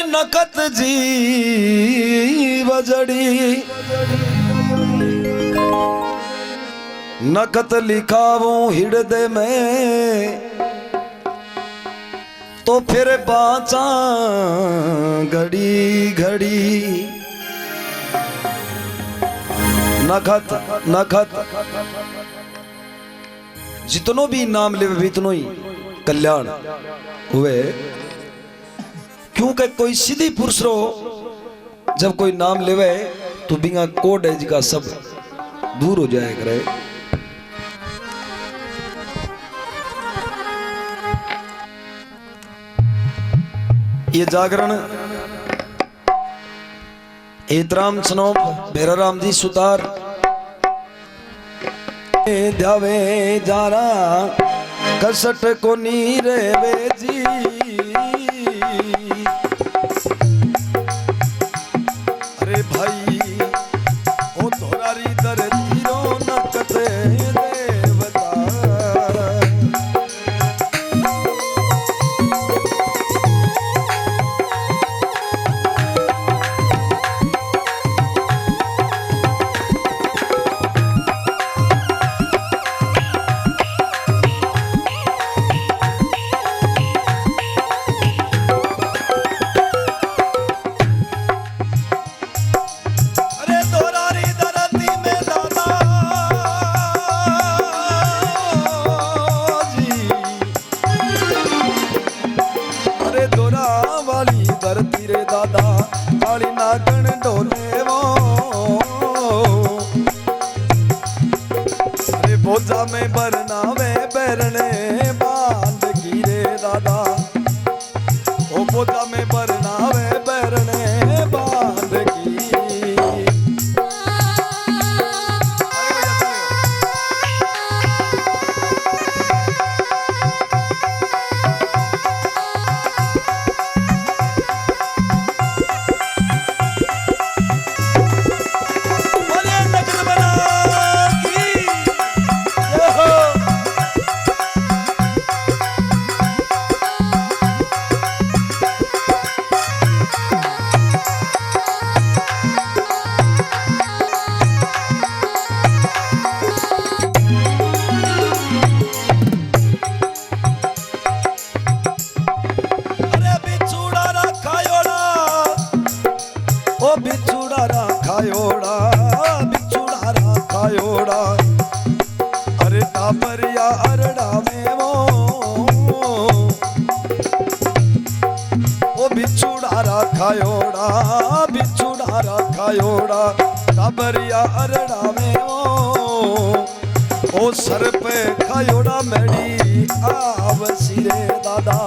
नकत जी बजड़ी नकत लिखावू हृदय में तो फिर बाचा घड़ी घड़ी नखत नखत जितनो भी नाम ले इतनो ही कल्याण हुए। क्योंकि कोई सीधी पुरुष रो जब कोई नाम लेवे तो बिना कोड है जिका सब दूर हो जाए करे। ये जागरण एतराम सनोप भैराराम जी सुतार ध्यावे जारा कसट को नीरे वे जी अरे भाई ओ तोरारी दर तीरो नकत देवता धरती रे दादा काली नागन डोले वो अरे बोझा में बरनावे बैरने बांध की रे दादा ओ बोझा में बरनावे बैरने बांध की। बिछुड़ा राखायोड़ा अरे टाबरिया अरड़ा में वो ओ बिछुड़ा राखायोड़ा टाबरिया अरड़ा में वो ओ सर पे खायोड़ा मेरी आवसी रे दादा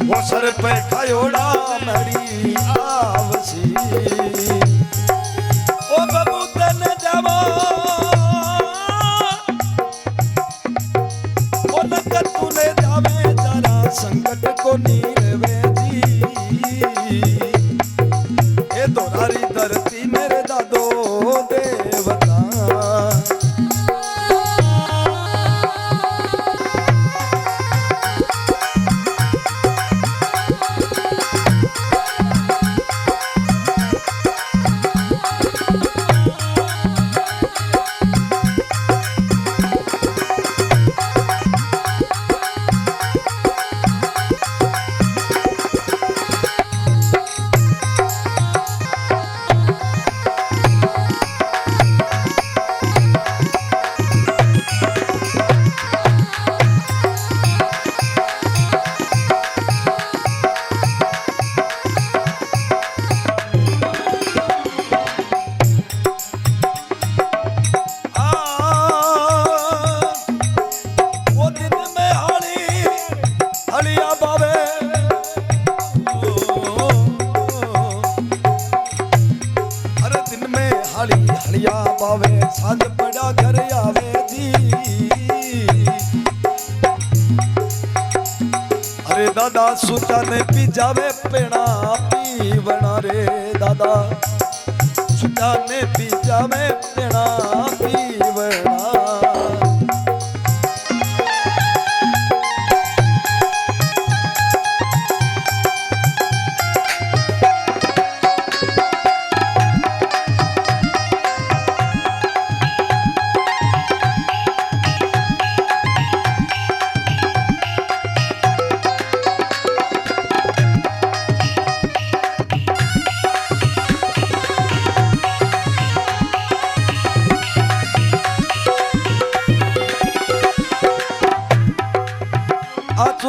वो सर पे खायोड़ा मेरी आवसी ओ बबूतन जावा ओ नकत तूने जावे जरा संकट को नीरवे जी ए दोरारी धरती मेरे दादो देवता सांझ पड़ा घर आवे जी अरे दादा सुता ने पी जावे पेड़ा पीवना रे दादा सुता ने पी जावे पेड़ा पीवना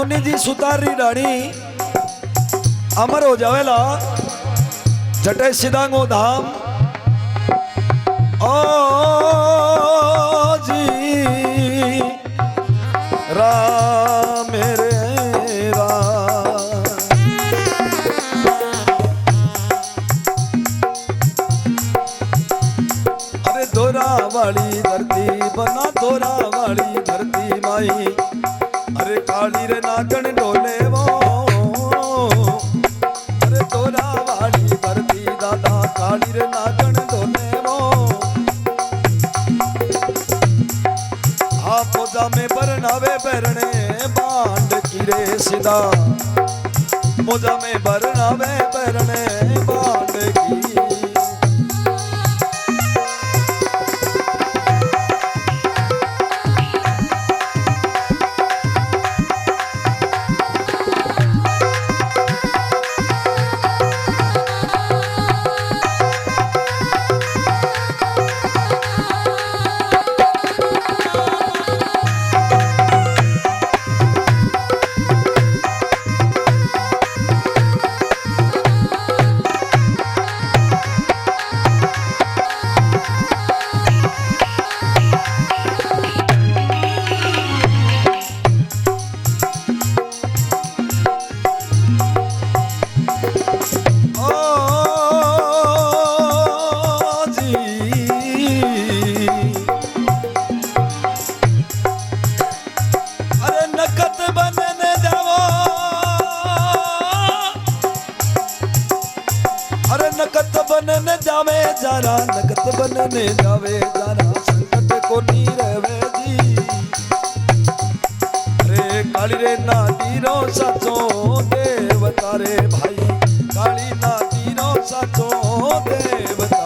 चुनी जी सुतारी रानी अमर हो जावेला जटे सिदांगो धाम ओ जी राम मेरे वाली धरती बना धोरा वाली धरती माई अरे काली रे नागन डोले वो अरे धोरा वाली धरती दादा काली रे नागन डोले वो आप पोजा में बरनावे बरने बांड कीरे सीधा मोजा में बरनावे बरने बांड की नकत बनने जावे जारा नकत बनने जावे जारा संकट को नी रवे जी रे काली रे नाटी रो साचो देवता रे भाई काली नाटी रो साचो देवता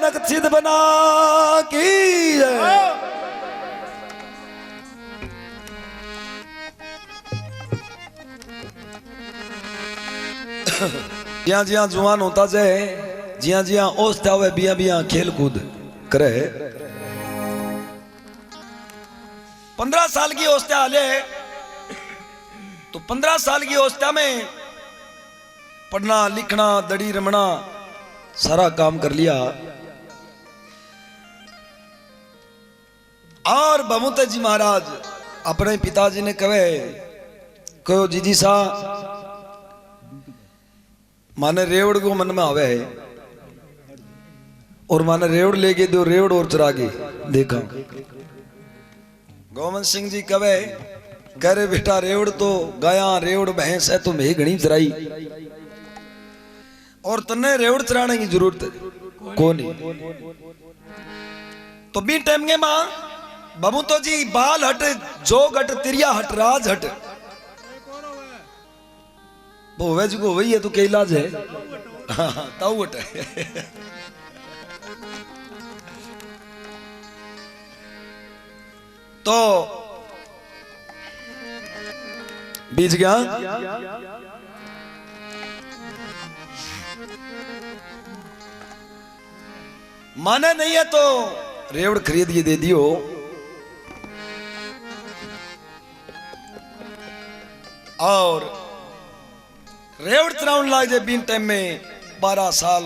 नकद बना की जिया जिया जुआन होता जाए जिया जिया ओस्ता हुए बिया बिया खेल कूद करे 15 साल की अवस्था आले तो 15 साल की अवस्था में पढ़ना लिखना दड़ी रमना सारा काम कर लिया और बमुते जी महाराज अपने पिताजी ने कहो जीजी सा माने रेवड़ को मन में आवे है और माने रेवड़ लेके दो रेवड़ और चरा के देखा गोविंद सिंह जी कहे कह रहे बेटा रेवड़ तो गाया रेवड़ भैंस है तो मैं घनी चराई और तन्ने रेवड़ चराने की जरूरत को नहीं तो भी टाइम के मां बाबू तो जी बाल हट जोग हट तिरिया हट राज हट वो वैज को वही है तो क्या इलाज है ताऊ हट तो बीज गया माने नहीं है तो रेवड़ खरीद के दे दियो और रेवड़ चराउन लाग जाए बीन टाइम में 12 साल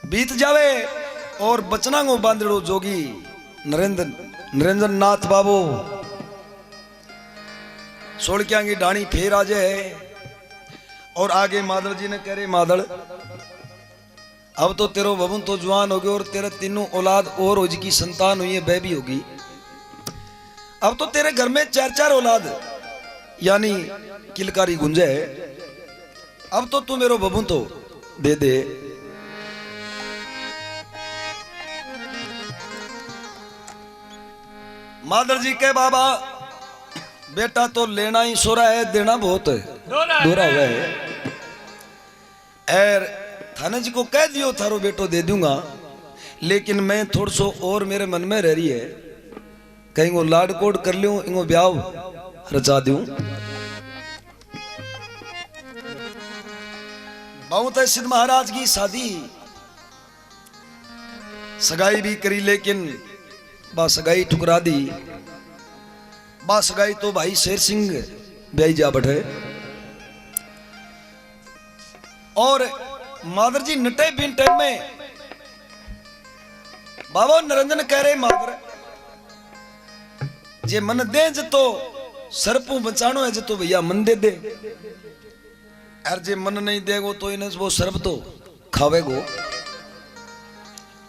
बीत जावे और बचना को बांधड़ो जोगी नरेंद्र नाथ बाबू सोड़किया की डाणी फेर आ जाए और आगे मादल जी ने कह रहे मादल अब तो तेरो बबन तो जवान हो गया और तेरा तीनों औलाद और हो की संतान हुई है वह भी होगी अब तो तेरे घर में 4-4 औलाद यानी किलकारी गुंजे है। अब तो तू मेरो बबू तो दे दे। मादर जी के बाबा बेटा तो लेना ही सोरा है, देना बहुत है दोरा हुआ है। एर थाने जी को कह दियो थारो बेटो दे दूंगा, लेकिन मैं थोड़ा सो और मेरे मन में रह रही है, कहीं वो लाड कोड कर लूं, इनको ब्याह रचा दूं। बहुत है सिद्ध महाराज की शादी सगाई भी करी, लेकिन बा सगाई ठुकरा दी। बा सगाई तो भाई शेर सिंह ब्याई जा बैठे। और मादर जी नटे बिन टाइम में बाबा निरंजन कह रहे मादर जे मन दे जतो सरपू बचानो है जतो भैया मन दे दे, और जे मन नहीं देगो तो इन्हें वो सर्प तो खावेगो।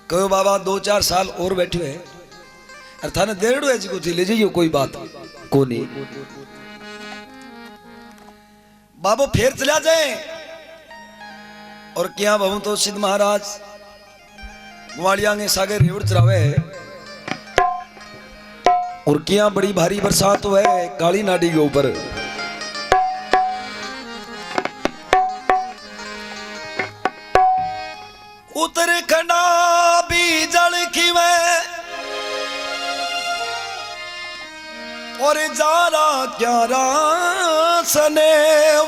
कहो बाबा 2-4 साल और बैठे है, और थाने देड़ो है जी को ले जाइयो, कोई बात को नहीं। बाबू फिर चला जाए और क्या बहु तो सिद्ध महाराज ग्वालिया के सागर रेवड़ चरावे है, और क्या बड़ी भारी बरसात हुआ है काली नाडी के ऊपर। उत्तरखंडा भी जल खीवे और जारा क्यारा सनेव,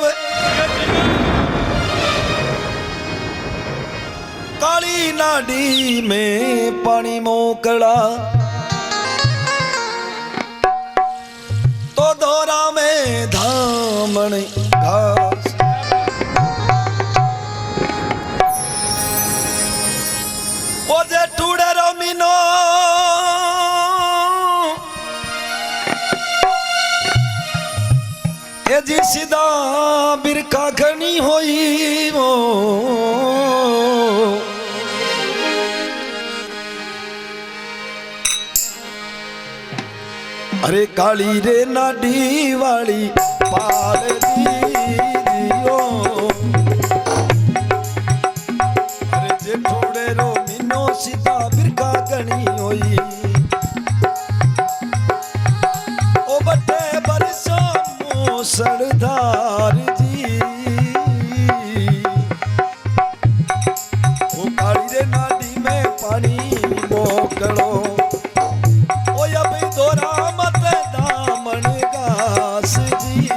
काली नाडी में पानी मोकड़ा तो दोरा में धामन घास। ओ जे टूडे रो मीनो ए जी सीधा बिरका घनी होई वो, अरे काली रे नाडी वाली पाल दियो, अरे जे ठोड़े रो मीनो सीधा बिरका घनी होई। ओ बटे बरसों मूसलधार जी, ओ काली रे नाडी में पानी मोकड़ो, ओ अब दोरा मत दामन घास जी।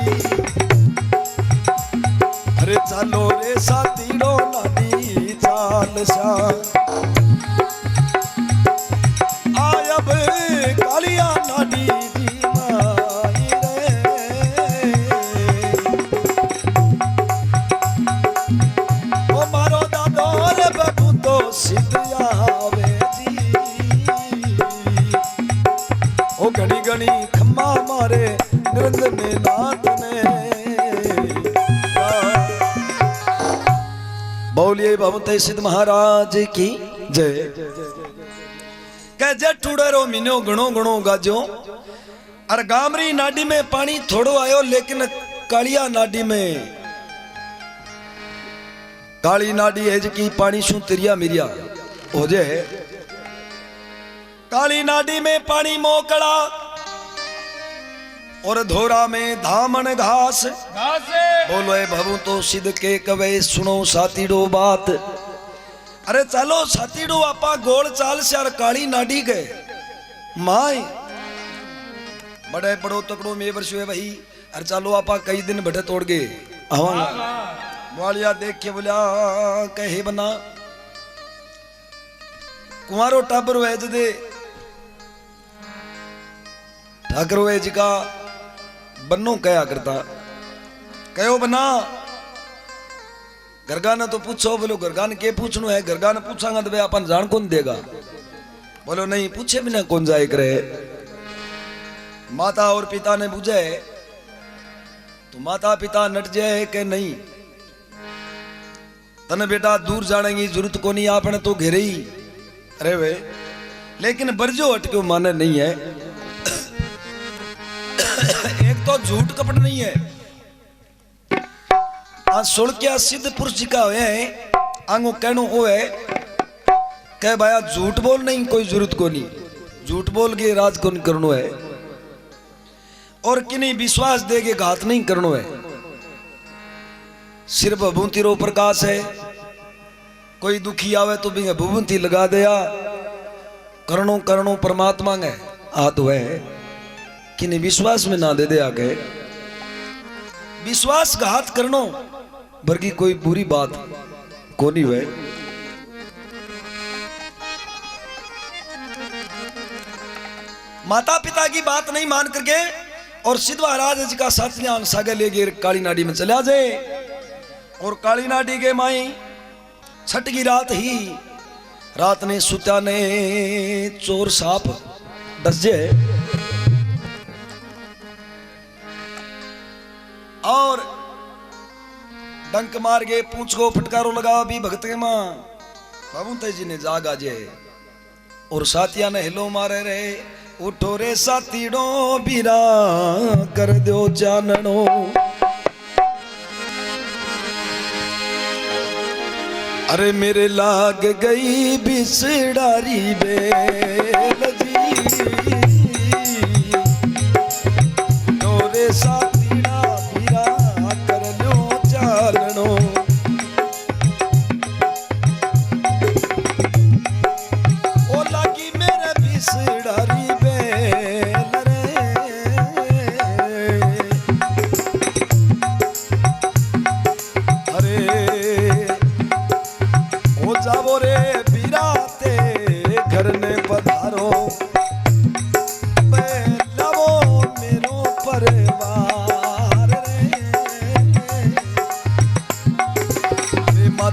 अरे चलो रे साथीड़ो नाडी चाल सा, आय अब कालिया नाडी जी माई रे। ओ मारो दादो रे बबू तो सिद्ध आवे जी, ओ घड़ी घड़ी खम्मा मारे निरंजन ने नाथ ने। बोलिए भवते सिद्ध महाराज की जय। कह जे टूड़े रो मीनो गणो गणो गाजो, और गामरी नाडी में पानी थोड़ो आयो, लेकिन कालिया नाडी में काली नाडी है जी पानी शू तिरिया मिरिया हो जे। काली नाडी में पानी मोकड़ा और धोरा में धामन घास। बोलो ए भवु तो सिद्ध के कवे सुनो सातीड़ो बात। अरे चलो सातीड़ो आपा गोल चाल से और काली नाडी गए माय बड़े बड़ो तकड़ो में वर्ष है भाई। अरे चलो आपा कई दिन बैठे तोड़ गए आवांगा वालिया देख के बोलिया कहे बना कुमारो टाबर हुए जदे ठाकर हुए जी का बन्नो कया करता कहो बना गरगान तो पूछो। बोलो गरगान के पूछनो है? गरगान पूछांगा तो भाई अपन जान कौन देगा? बोलो नहीं पूछे बिना कौन जाए करे। माता और पिता ने पूछे तो माता पिता नट जाए के नहीं तने बेटा दूर जाने की जरूरत को नहीं आपने तो घेरे ही। अरे वे लेकिन बरजो हटके माने नहीं है। एक तो झूठ कपट नहीं है। आज सुन क्या सिद्ध पुरुष जी का है आंगो कहनो हो है कह भाया झूठ बोल नहीं कोई जरूरत को नहीं, झूठ बोल के राज को नहीं करनो है और किन्हीं विश्वास दे के घात नहीं करनो है। सिर्फ भभूति रो प्रकाश है, कोई दुखी आवे तो भी भभूति लगा दिया, करणो करणो परमात्मा ने हाथ है किन्हीं विश्वास में ना दे दे आगे। विश्वासघात करनो बल्कि कोई बुरी बात कोनी हुए। माता पिता की बात नहीं मान करके और सिद्ध महाराज जी का साथियां सागे ले गए काली नाडी में चला जाए और काली नाडी के माई छठ की रात ही रात ने सुत्या ने चोर साप डस जाए और डंक मार गए पूछ को फटकारो लगा भी भगत के मां बाबू तेज जी ने जाग आजे और साथिया ने हिलो मारे रहे उठो रे साथीड़ो बीरा कर दो चाननो। अरे मेरे लाग गई बिसड़ारी बेल जी तोरे साथीड़ा बीरा कर दो चाननो। ओ लागी मेरे बिसड़ारी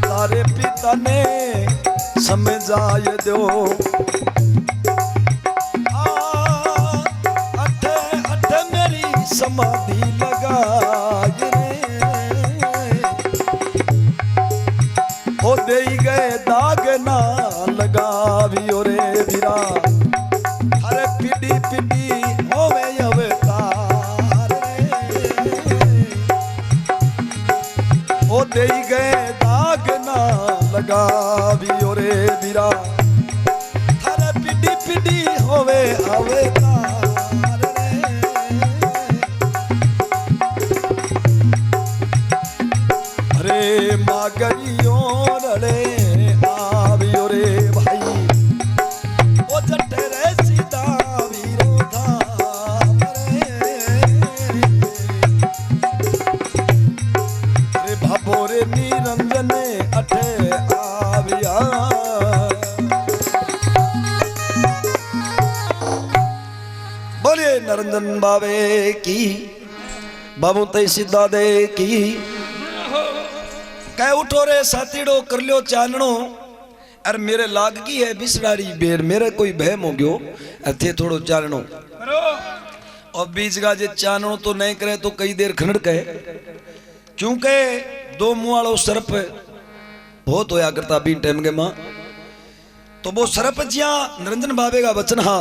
तारे पिता ने समझाए दो अठे अठे मेरी समाधि लगाए ओ दे गए दाग ना लगा भी रे वीरा अरे पिडी पिडी होवे अवतार ओ दे गए लगा भी रे बीरा थारे पिडी पिडी होवे अवतार अरे मागरियो रे आवियो रे भाई ओ जट्टे रे सीता वीरो धाम रे भाभो रे निरंजन अठे बोलिए नरंजन बाबे की बाबू तई सिद्धा दे की कह उठो रे साथीड़ो कर लियो चाननो। अरे मेरे लाग की है बिसड़ारी बेर मेरे कोई बहम हो गयो अथे थोड़ो चाननो और बीच का जे चाननो तो नहीं करे तो कई देर खंड कहे क्योंकि दो मुंह वालों सर्प बहुत होया करता भी टाइम के मां तो वो सरप जिया निरंजन बाबे का वचन हा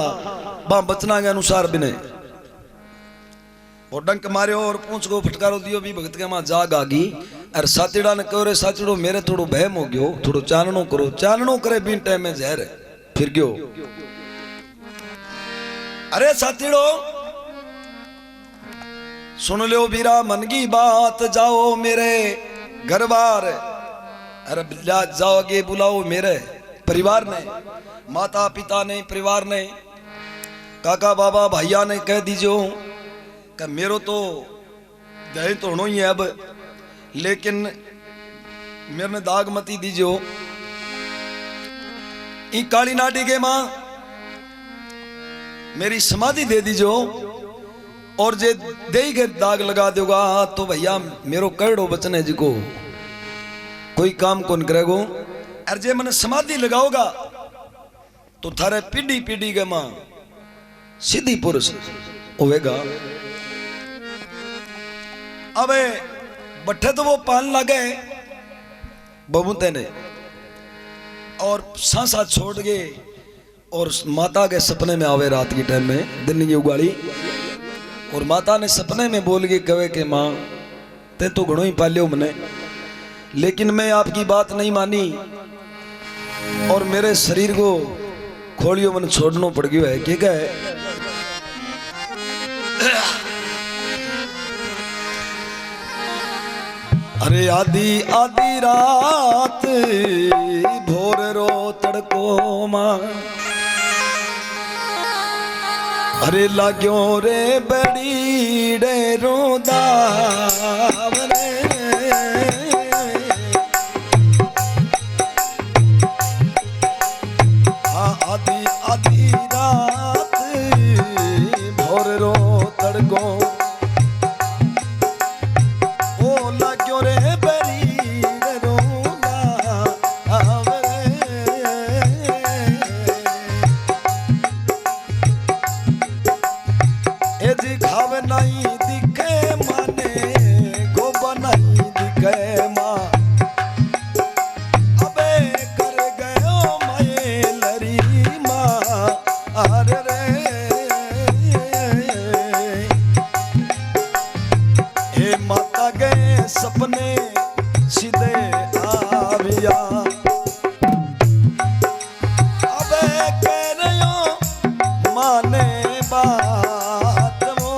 बा बचना के अनुसार बिने और डंक मारियो और पूछ को फटकारो दियो भी भगत के मां जाग आगी और साथीड़ा ने कहो रे साथीड़ो मेरे थोड़ो बहम हो गयो थोड़ो चाननो करो चाननो करे बिन टाइम में जहर फिर गयो। अरे साथीड़ो सुन लो बीरा मन की बात जाओ मेरे घर बार अरे जाओगे बुलाओ मेरे परिवार ने माता पिता ने परिवार ने काका बाबा भैया ने कह दीजियो कि मेरो तो दही तो होना ही है अब लेकिन मेरे ने दाग मती दीजियो ई काली नाडी के मां मेरी समाधि दे दीजियो और जे दे के दाग लगा दोगा तो भैया मेरो करड़ो बचन है जिको कोई काम कौन करेगो और जे मैंने समाधि लगाओगा तो थारे पीढ़ी पीढ़ी के मां सीधी पुरुष होएगा। अबे बट्ठे तो वो पान लगे बबूते ने और सांसा छोड़ गए और माता के सपने में आवे रात की टाइम में दिन की उगाड़ी और माता ने सपने में बोल के कहे कि माँ ते तो घणो ही पालियो मने, लेकिन मैं आपकी बात नहीं मानी और मेरे शरीर को खोलियो मन छोड़ना पड़ गयो है। क्या है? अरे आधी आधी रात भोर रो तड़को मां, अरे लाग्यो रे बड़ी डेरो दावरे, आधी आधी रात भोर रो तड़को, ओ लाग्यो रे बड़ी डेरो दावरे, ए जी खावे नहीं दिखे माने गोबा नहीं दिखे माँ, अबे कर गयो माए लरी माँ अरे रे, हे माता गए सपने सीधे आविया, अबे कह रहे माने बात वो,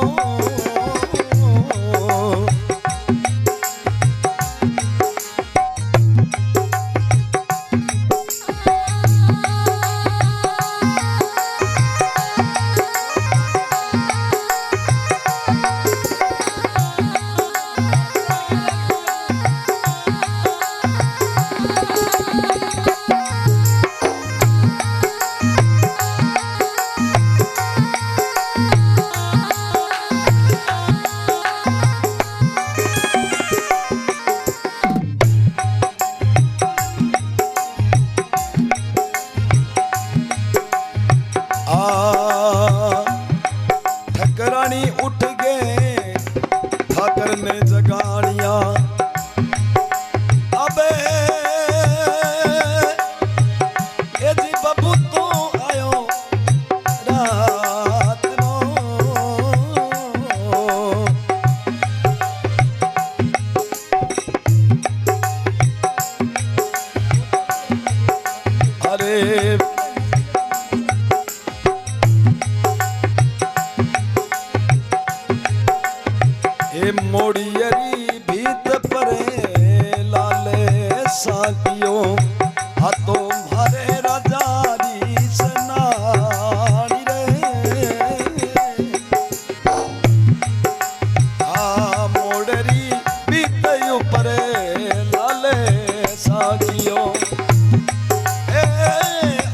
ठकरानी उठ गए ठाकर ने जगानिया, अबे ए जी बबू तो आयो रात नो, अरे हे मोड़ियरी भीत परे लाले साकियो, हाथों मारे राजारी सनानी रे, आ मोड़री भीत परे लाले साकियो, ए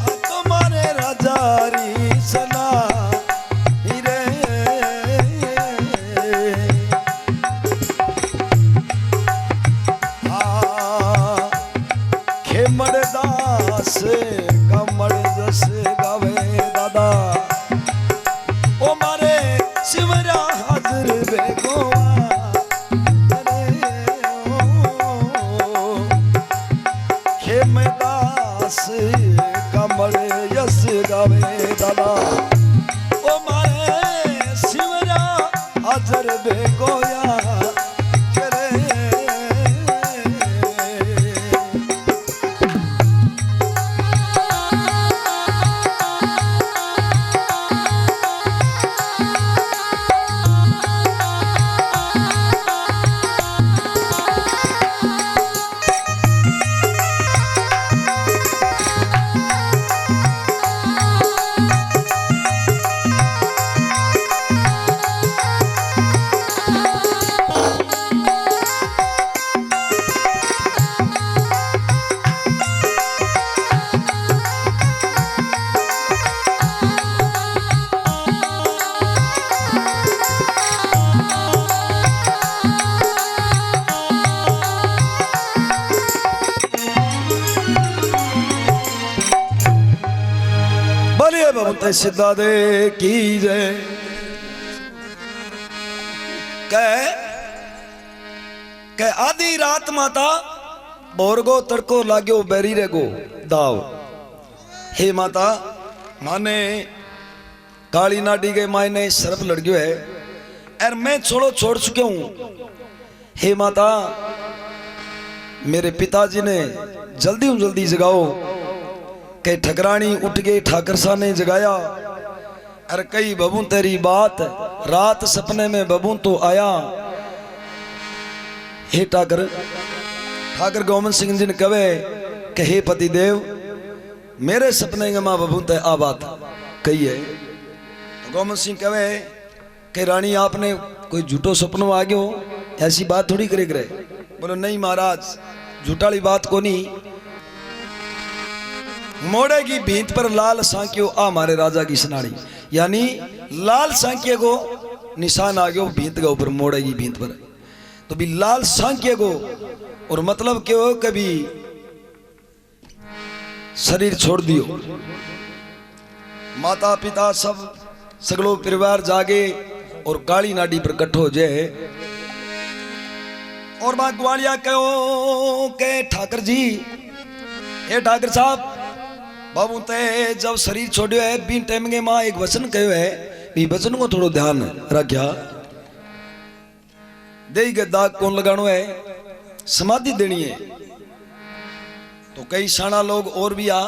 हाथों मारे राजारी सनानी रे, खेमड़दास कमड़ जस गावे दादा, ओ मारे शिवरा हाजिर बेगोआ, खेमदास कमड़ यस गावे दादा, ओ मारे शिवरा हाजिर बेगोया, बहुत सिद्धा दे की जय। कह आधी रात माता बोरगो तड़को लाग्यो बैरी रेगो दाव। हे माता माने काली नाडी के मायने सर्प लड़ गयो है, और मैं छोड़ चुके हूं। हे माता, मेरे पिताजी ने जल्दी जगाओ। कई ठकरानी उठ गई, ठाकर सा ने जगाया। अरे कई बबू तेरी बात, रात सपने में बबू तो आया। हे ठाकर गोविंद सिंह जी ने कहे कि हे पति देव, मेरे सपने में मां बबू ते आ बात कही है। तो गोविंद सिंह कहे कि रानी आपने कोई झूठो सपनों आ गयो, ऐसी बात थोड़ी करे। बोलो नहीं महाराज, झूठाली बात को नहीं। मोड़े की भींत पर लाल सांकियो आ मारे राजा की सनाड़ी, यानी लाल सांकिया को निशान आ गयो भींत के ऊपर, मोड़े की भींत पर। तो भी लाल सांकिया को, और मतलब क्या हो, कभी शरीर छोड़ दियो। माता पिता सब सगलो परिवार जागे और काली नाडी पर कट्ठो हो जाए। और मां ग्वालिया कहो के ठाकर जी, हे ठाकर साहब, बाबू ते जब शरीर छोड़ियो है बी टाइम के मां एक वचन कहो है, बी वचन को थोड़ो ध्यान रखिया। दे के दाग कौन लगानो है, समाधि देनी है। तो कई साना लोग और भी आ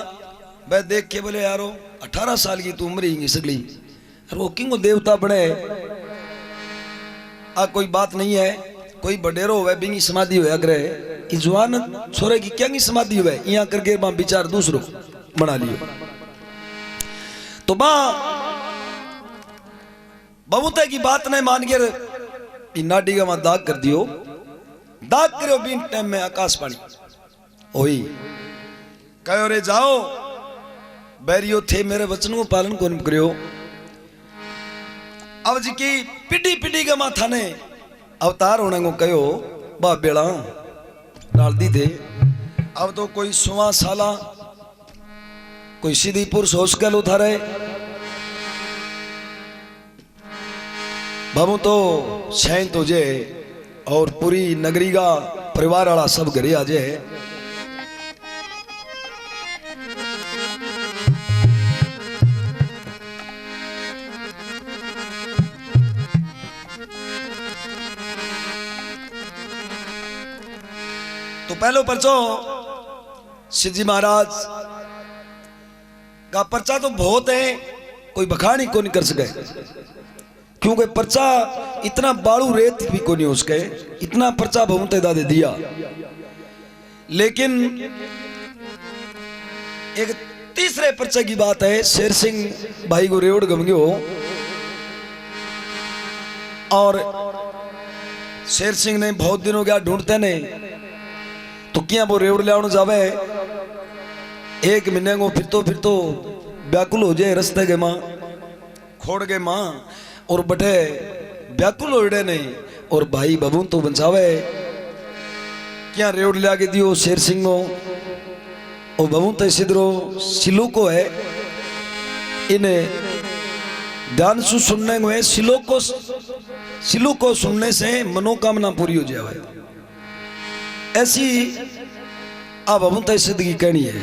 वह देख के बोले यारो 18 साल की तू उम्र ही सगली, वो किंग देवता बने आ, कोई बात नहीं है। कोई बडेरो हुआ बिंगी समाधि होया करे, जवान छोरे की क्या समाधि हुआ यहाँ करके मां विचार दूसरो बना लियो। तो मां बबूते की बात नहीं मान के नाडी का मां दाग कर दियो। दाग करो बिन टाइम में आकाश पानी ओही कहो रे जाओ बैरियो थे मेरे वचन को पालन कौन करियो। अब जी की पीढ़ी का माथा ने अवतार होने को कहो बा बेड़ा डाल दी थे। अब तो कोई 16 साला कोई सीधी पुरुष होश गल उठा रहे बाबू तो शैन तो जे और पूरी नगरी का परिवार वाला सब घरे आ जाए। तो पहलो पर्चो शिवजी महाराज का पर्चा तो बहुत है, कोई बखान ही को नहीं कर सके, क्योंकि पर्चा इतना बाड़ू रेत भी को नहीं हो सके, इतना पर्चा बहुत दादे दिया। लेकिन एक तीसरे पर्चे की बात है, शेर सिंह भाई को रेवड़ गम गयो और शेर सिंह ने बहुत दिनों गया ढूंढते ने तो क्या वो रेवड़ लिया जावे। एक महीने को फिर तो व्याकुल हो जाए रस्ते के मां खोड़ के मां और बटे व्याकुल हो नहीं और भाई बबू तो बचावे क्या रेवड़ लिया के दियो शेर सिंह और बबू तो सिद्धरो सिलू को है। इन्हें ध्यान से सुनने को है, सिलू को सुनने से मनोकामना पूरी हो जाए। ऐसी अब बबू तो सिद्धि कहनी है।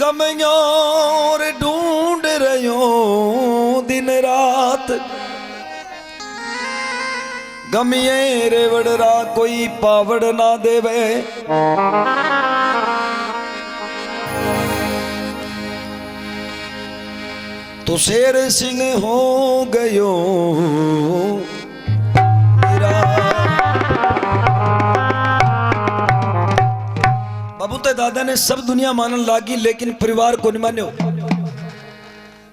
गमयोर ढूंढ रहो दिन रात, गमिये रेवड़रा कोई पावड़ ना देवे। तो शेर सिंह हो गयो मेरा। बाबूते दादा ने सब दुनिया मानन लागी लेकिन परिवार को नहीं मान्यो।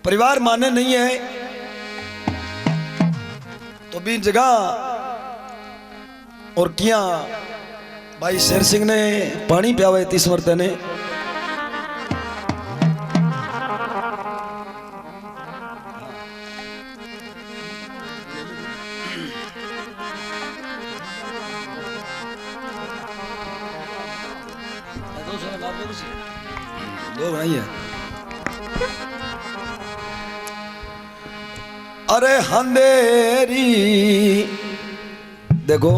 परिवार माने नहीं है तो भी जगह और किया भाई शेर सिंह ने पानी पियावे 30 मरते ने। दो भाई है। अरे अंधेरी देखो